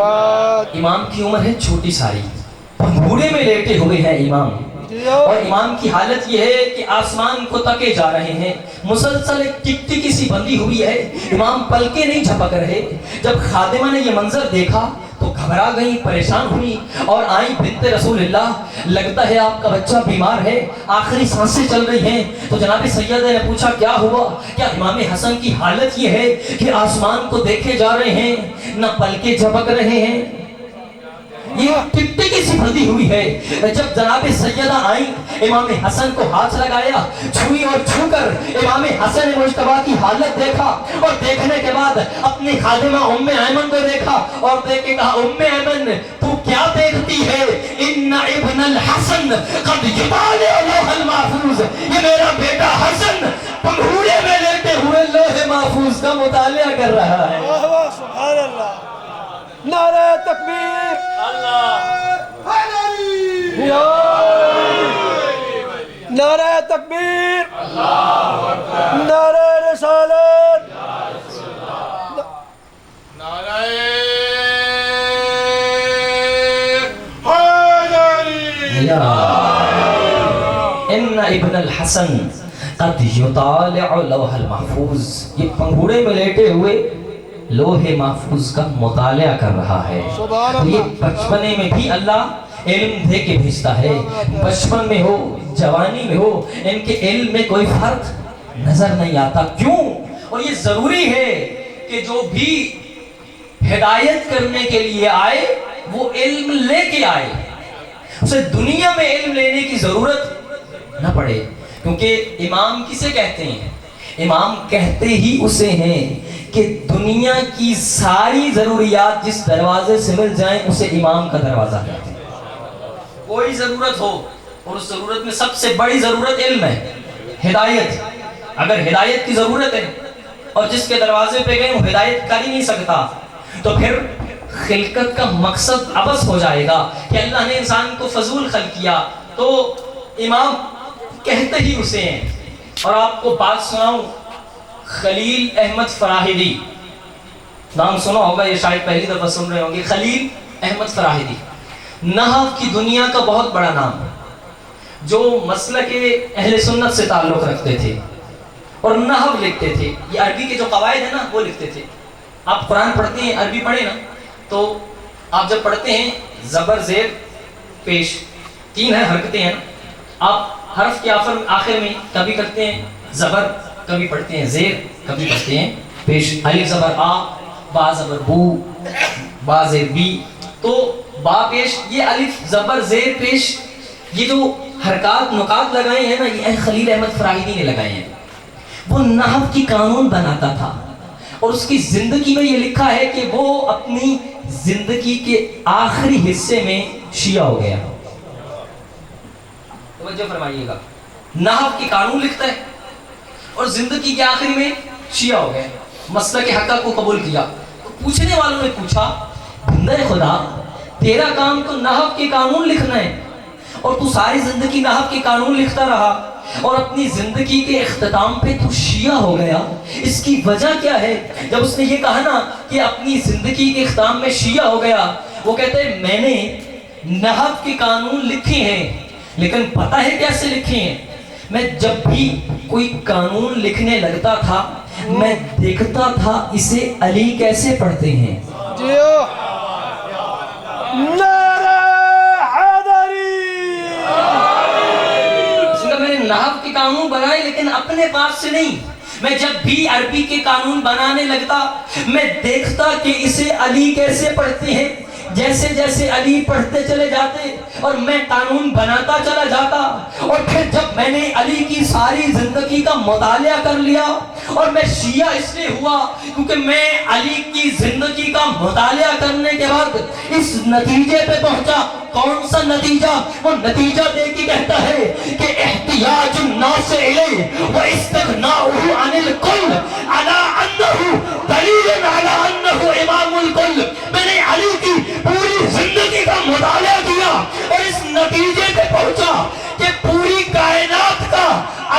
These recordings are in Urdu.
امام کی عمر ہے چھوٹی ساری، بھنگوڑے میں لیٹے ہوئے ہیں امام، اور امام کی حالت یہ ہے کہ آسمان کو تکے جا رہے ہیں، مسلسل ایک ٹک ٹکی سی بندی ہوئی ہے، امام پلکے نہیں جھپک رہے۔ جب خادمہ نے یہ منظر دیکھا تو گھبرا گئی، پریشان ہوئی اور آئی بنت رسول اللہ، لگتا ہے آپ کا بچہ بیمار ہے، آخری سانسیں چل رہی ہیں۔ تو جناب سیدہ نے پوچھا کیا ہوا؟ کیا امام حسن کی حالت یہ ہے کہ آسمان کو دیکھے جا رہے ہیں، نہ پلکے جھپک رہے ہیں؟ یہ ٹکٹی کی سی بندی ہوئی ہے۔ جب جناب سیدہ آئیں، امام حسن کو ہاتھ لگایا، چھوئی اور چھو کر امام حسن مجتبیٰ کی حالت دیکھا، اور دیکھنے کے بعد اپنی خادمہ ام ایمن کو دیکھا اور دیکھ کے کہا ام ایمن تو کیا دیکھتی ہے؟ ان ابن الحسن قد یطالع لوح المحفوظ، یہ میرا بیٹا حسن پنگھوڑے میں لیٹے ہوئے لوح محفوظ کا مطالعہ کر رہا ہے۔ سبحان اللہ، نعرہ تکبیر، نعرہ تکبیر، نعرہ رسالت، نعرہ حیدری۔ ان ابن الحسن قد یطالع لوح المحفوظ، یہ پنگھوڑے میں لیٹے ہوئے لوح محفوظ کا مطالعہ کر رہا ہے۔ تو یہ بچپنے میں بھی اللہ علم دے کے بھیجتا ہے، بچپن میں ہو جوانی میں ہو، ان کے علم میں کوئی فرق نظر نہیں آتا۔ کیوں؟ اور یہ ضروری ہے کہ جو بھی ہدایت کرنے کے لیے آئے وہ علم لے کے آئے، اسے دنیا میں علم لینے کی ضرورت نہ پڑے، کیونکہ امام کسے کہتے ہیں؟ امام کہتے ہی اسے ہیں کہ دنیا کی ساری ضروریات جس دروازے سے مل جائیں اسے امام کا دروازہ کہتے ہیں۔ کوئی ضرورت ہو اور اس ضرورت میں سب سے بڑی ضرورت علم ہے، ہدایت، اگر ہدایت کی ضرورت ہے اور جس کے دروازے پہ گئے وہ ہدایت کر ہی نہیں سکتا، تو پھر خلقت کا مقصد عبث ہو جائے گا کہ اللہ نے انسان کو فضول خلق کیا۔ تو امام کہتے ہی اسے ہیں۔ اور آپ کو بات سناؤں، خلیل احمد فراہیدی، نام سنا ہوگا، یہ شاید پہلی دفعہ سن رہے ہوں گے، خلیل احمد فراہیدی نحو کی دنیا کا بہت بڑا نام، جو مسلک اہل سنت سے تعلق رکھتے تھے اور نحو لکھتے تھے۔ یہ عربی کے جو قواعد ہیں نا وہ لکھتے تھے۔ آپ قرآن پڑھتے ہیں، عربی پڑھیں نا، تو آپ جب پڑھتے ہیں زبر زیر پیش، تین ہیں حرکتیں ہیں نا، آپ حرف کے آخر میں کبھی کرتے ہیں زبر، کبھی پڑھتے ہیں زیر، کبھی پڑھتے ہیں پیش، الف زبر آ، با زبر بو، با زیر بی، تو با پیش، یہ الف زبر زیر پیش، یہ جو حرکات نکات لگائے ہیں نا، یہ خلیل احمد فراہیدی نے لگائے ہیں۔ وہ نحو کی قانون بناتا تھا اور اس کی زندگی میں یہ لکھا ہے کہ وہ اپنی زندگی کے آخری حصے میں شیعہ ہو گیا۔ توجہ فرمائیے گا، نحو کی قانون لکھتا ہے اور زندگی کے آخری میں شیعہ ہو گئے، مسلک حقہ کو قبول کیا۔ تو پوچھنے والوں نے پوچھا بندہ خدا، تیرا کام تو نحو کے قانون لکھنا ہے اور تو ساری زندگی نحو کے قانون لکھتا رہا اور اپنی زندگی کے اختتام پہ تو شیعہ ہو گیا، اس کی وجہ کیا ہے؟ جب اس نے یہ کہا نا کہ اپنی زندگی کے اختتام میں شیعہ ہو گیا، وہ کہتے ہیں میں نے نحو کے قانون لکھے ہیں، لیکن پتہ ہے کیسے لکھے ہیں؟ میں جب بھی کوئی قانون لکھنے لگتا تھا میں دیکھتا تھا اسے علی کیسے پڑھتے ہیں۔ نعرہ حیدری۔ میں نے نحو کے قانون بنائے لیکن اپنے پاس سے نہیں، میں جب بھی عربی کے قانون بنانے لگتا میں دیکھتا کہ اسے علی کیسے پڑھتے ہیں، جیسے جیسے علی پڑھتے چلے جاتے اور میں قانون بناتا چلا جاتا، اور پھر جب میں نے علی کی ساری زندگی کا مطالعہ کر لیا، اور میں شیعہ اس لیے ہوا کیونکہ میں علی کی زندگی کا مطالعہ کرنے کے بعد اس نتیجے پہ پہنچا۔ کون سا نتیجہ؟ وہ نتیجہ دے کے کہتا ہے کہ احتیاج الناس الیہ واستغناؤہ عن الکل علی انہ دلیل علی انہ امام الکل۔ میں نے علی کی پوری زندگی کا مطالعہ کیا اور اس نتیجے پہ پہنچا کہ پوری کائنات کا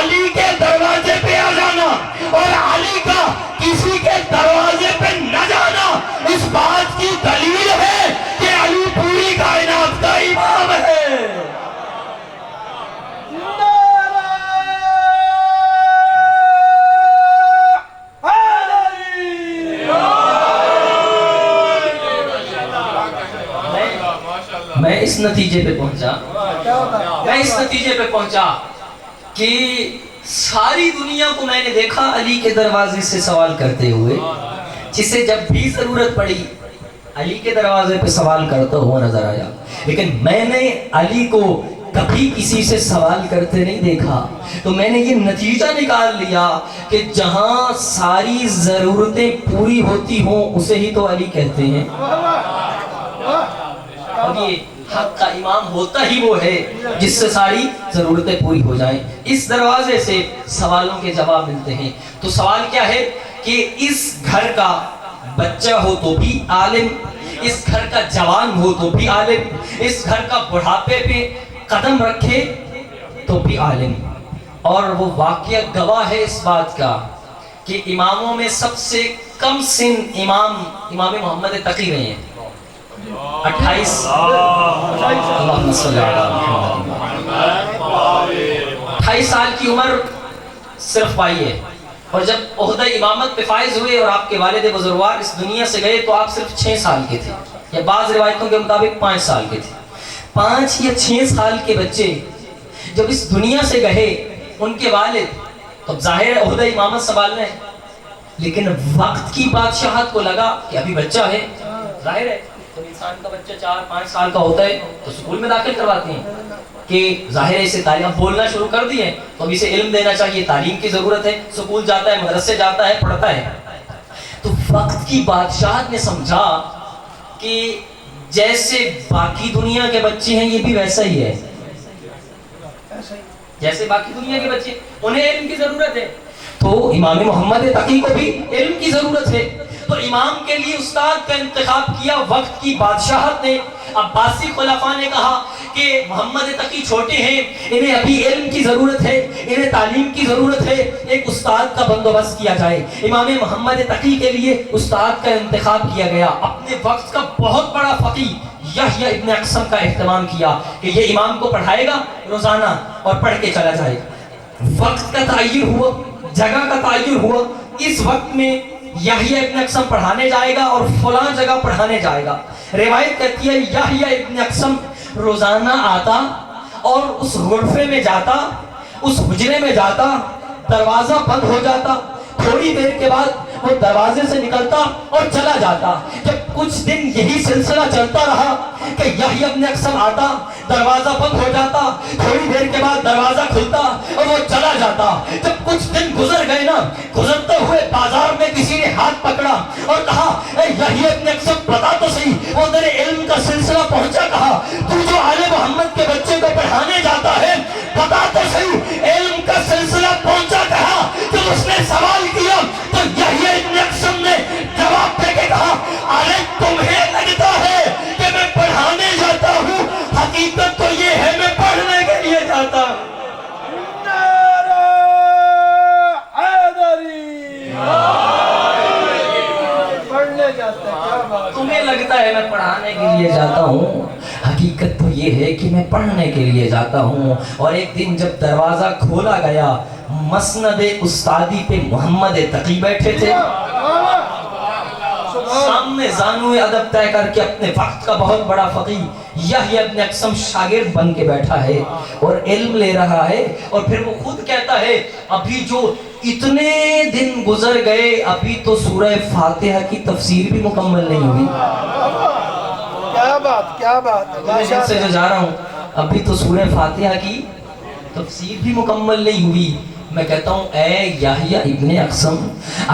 علی کے دروازے پہ آ جانا اور علی کا کسی کے دروازے پہ نہ جانا اس بات کی دلیل ہے میں اس نتیجے پہ پہنچا کہ ساری دنیا کو میں نے دیکھا علی کے دروازے سے سوال کرتے ہوئے، جسے جب بھی ضرورت پڑی علی کے دروازے پہ سوال کرتا ہوا نظر آیا، لیکن میں نے علی کو کبھی کسی سے سوال کرتے نہیں دیکھا۔ تو میں نے یہ نتیجہ نکال لیا کہ جہاں ساری ضرورتیں پوری ہوتی ہوں اسے ہی تو علی کہتے ہیں، اور یہ حق کا امام ہوتا ہی وہ ہے جس سے ساری ضرورتیں پوری ہو جائیں۔ اس دروازے سے سوالوں کے جواب ملتے ہیں۔ تو سوال کیا ہے کہ اس گھر کا بچہ ہو تو بھی عالم، اس گھر کا جوان ہو تو بھی عالم، اس گھر کا بڑھاپے پہ قدم رکھے تو بھی عالم۔ اور وہ واقعہ گواہ ہے اس بات کا کہ اماموں میں سب سے کم سن امام محمد تقی رہے ہیں، 28 اللہم صلی علی محمد، 28 سال کی عمر صرف پائی ہے، اور جب عہدہ امامت پہ فائز ہوئے اور آپ کے والد بزرگوار اس دنیا سے گئے تو آپ صرف 6 سال کے تھے، یا بعض روایتوں کے مطابق 5 سال کے تھے۔ 5 یا 6 سال کے بچے جب اس دنیا سے گئے، ان کے والد تو ظاہر ہے عہدہ امامت سنبھال رہے ہیں، لیکن وقت کی بادشاہت کو لگا کہ ابھی بچہ ہے، ظاہر ہے تو انسان کا بچہ 4-5 سال کا ہوتا ہے تو سکول میں داخل کرواتے ہیں کہ ظاہر ہے اسے تعلیم، اب بولنا شروع کر دیے تو اب اسے علم دینا چاہیے، تعلیم کی ضرورت ہے، سکول جاتا ہے، مدرسے جاتا ہے، پڑھتا ہے۔ تو وقت کی بادشاہت نے سمجھا کہ جیسے باقی دنیا کے بچے ہیں یہ بھی ویسا ہی ہے، جیسے باقی دنیا کے بچے، انہیں علم کی ضرورت ہے، تو امام محمد تقی کو بھی علم کی ضرورت ہے۔ تو امام کے لیے استاد کا انتخاب کیا وقت کی بادشاہت نے۔ عباسی خلفاء نے کہا کہ محمد تقی چھوٹے ہیں، انہیں ابھی علم کی ضرورت ہے، انہیں تعلیم کی ضرورت ہے، ایک استاد کا بندوبست کیا جائے۔ امام محمد تقی کے لیے استاد کا انتخاب کیا گیا۔ اپنے وقت کا بہت بڑا فقیہ یحییٰ ابن اقسم کا اہتمام کیا کہ یہ امام کو پڑھائے گا روزانہ اور پڑھ کے چلا جائے گا۔ وقت کا تعین ہوا، جگہ کا تعین ہوا، اس وقت میں یحییٰ ابن اقسم پڑھانے جائے گا اور فلاں جگہ پڑھانے جائے گا۔ روایت کہتی ہے یحییٰ ابن اقسم روزانہ آتا اور اس غرفے میں جاتا، اس حجرے میں جاتا، دروازہ بند ہو جاتا، تھوڑی دیر کے بعد وہ دروازے سے نکلتا اور چلا جاتا۔ جب کچھ دن یہی سلسلہ چلتا رہا کہ یحییٰ ابن اقسم آتا، دروازہ بند ہو جاتا، تھوڑی دیر کے بعد دروازہ کھلتا اور وہ چلا جاتا۔ جب کچھ دن گزر گئے نا، گزرتے ہوئے بازار میں کسی نے ہاتھ پکڑا اور کہا اے یحییٰ ابن اقسم بتا تو صحیح وہ تیرے علم کا سلسلہ پہنچا کہا؟ تو جو آل محمد کے بچے کو پڑھانے جاتا ہے بتا تو صحیح علم کا سلسلہ پہنچا کہا؟ جب اس نے سوال کیا تو یحییٰ ابن اقسم نے جواب دے کے کہا ارے تمہیں لگتا ہے کہ میں پڑھانے جاتا ہوں، حقیقت تو یہ ہے میں پڑھنے کے لیے جاتا ہوں۔ نعرہ حیدری، پڑھنے جاتا ہے، کیا بات! تمہیں لگتا ہے میں پڑھانے کے لیے جاتا ہوں، حقیقت تو یہ ہے کہ میں پڑھنے کے لیے جاتا ہوں۔ اور ایک دن جب دروازہ کھولا گیا، مسند استادی پہ محمد تقی بیٹھے تھے، سامنے زانوئے ادب طے کر کے اپنے وقت کا بہت بڑا فقیہ یحییٰ ابن اقسم شاگرد بن کے بیٹھا ہے اور علم لے رہا ہے۔ اور پھر وہ خود کہتا ہے ابھی جو اتنے دن گزر گئے ابھی تو سورہ فاتحہ کی تفسیر بھی مکمل نہیں ہوئی۔ کیا بات، کیا بات! میں جن سے جو جا رہا ہوں ابھی تو سورہ فاتحہ کی تفسیر بھی مکمل نہیں ہوئی۔ میں کہتا ہوں اے یحییٰ ابن اقسم،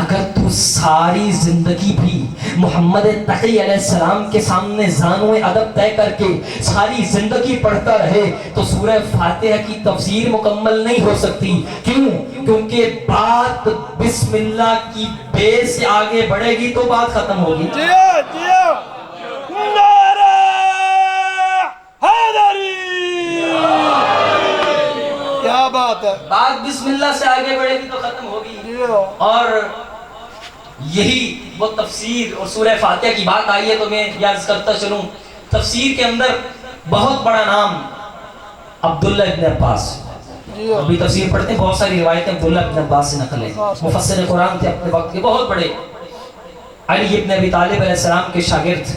اگر تو ساری زندگی بھی محمد تقی علیہ السلام کے سامنے زانوئے ادب طے کر کے ساری زندگی پڑھتا رہے تو سورہ فاتحہ کی تفسیر مکمل نہیں ہو سکتی۔ کیوں؟ کیونکہ بات بسم اللہ کی بے سے آگے بڑھے گی تو بات ختم ہوگی۔ جیو جیو، نعرہ حیدری، کیا بات ہے! بات بسم اللہ سے آگے بڑھے گی تو ختم ہوگی۔ جیو، اور یہی وہ تفسیر اور سورہ فاتحہ کی بات آئی ہے تو میں یاد کرتا چلوں، تفسیر کے اندر بہت بڑا نام عبداللہ ابن عباس، جیو، ابھی تفسیر پڑھتے ہیں، بہت ساری روایتیں عبداللہ ابن عباس سے نقل ہیں، مفسر قرآن تھے اپنے وقت کے بہت بڑے، علی ابن ابی طالب علیہ السلام کے شاگرد۔